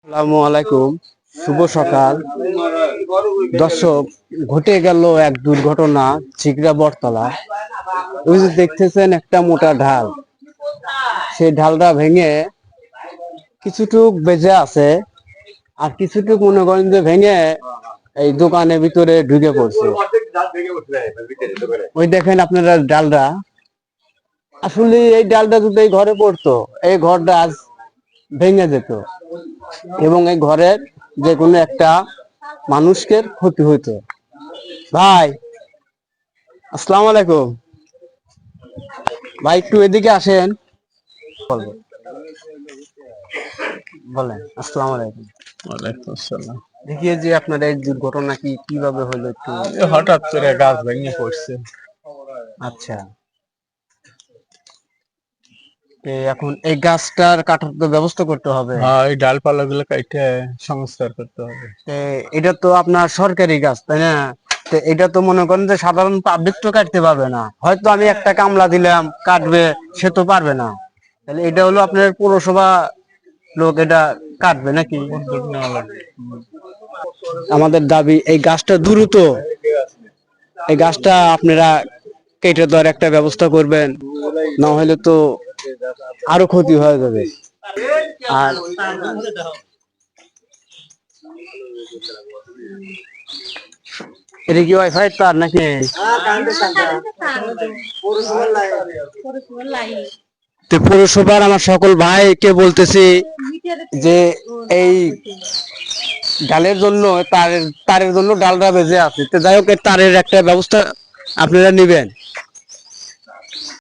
আসসালামু আলাইকুম, শুভ সকাল দর্শক। ঘটে গেল এক দুর্ঘটনা চিকরা বটতলা। ওই যে দেখতেছেন একটা মোটা ঢাল, সেই ঢালটা ভেঙে কিছুটুক বেঁচে আছে, আর কিছুটুক মনে করেন যে ভেঙে এই দোকানের ভিতরে ঢুকে পড়ছে। ওই দেখেন আপনারা ডালটা, আসলে এই ডালটা যদি এই ঘরে পড়তো, এই ঘরটা আজ ভেঙে যেত এবং এই ঘরের যে কোনো একটা মানুষকে ক্ষতি হইতো। ভাই, আসসালামু আলাইকুম। ভাই, একটু এদিকে আসেন। বলবো, বলেন। আসসালামু আলাইকুম। ওয়ালাইকুম আসসালাম। দেখিয়ে যে আপনার এই দুর্ঘটনা কিভাবে হলো একটু। হঠাৎ করে গাছ ভেঙে পড়ছে। আচ্ছা, এখন এই গাছটার কাটার তো ব্যবস্থা করতে হবে। হ্যাঁ, এই ডালপালা গুলো কাইটে সংস্কার করতে হবে। এটা তো আপনার সরকারি গাছ, তাই না? তো এটা তো মনে করেন যে সাধারণ পাবলিক তো কাটতে পারবে না। হয়তো আমি একটা কামলা দিলাম কাটবে, সে তো পারবে না। তাহলে এটা হলো আপনার পৌরসভা লোক এটা কাটবে নাকি? উদ্যোগ নেওয়া লাগবে। আমাদের দাবি এই গাছটা দ্রুত, এই গাছটা আপনারা কেটে দেওয়ার একটা ব্যবস্থা করবেন, না হলে তো আরো ক্ষতি হয়ে যাবে। আর এটা কি ওয়াইফাই তার নাকি? তো পৌরসভার আমার সকল ভাইকে বলতেছি যে এই ডালের জন্য, তারের তারের জন্য ডালটা বেজে আছে, তো যাই হোক, এই তারের একটা ব্যবস্থা আপনারা নিবেন।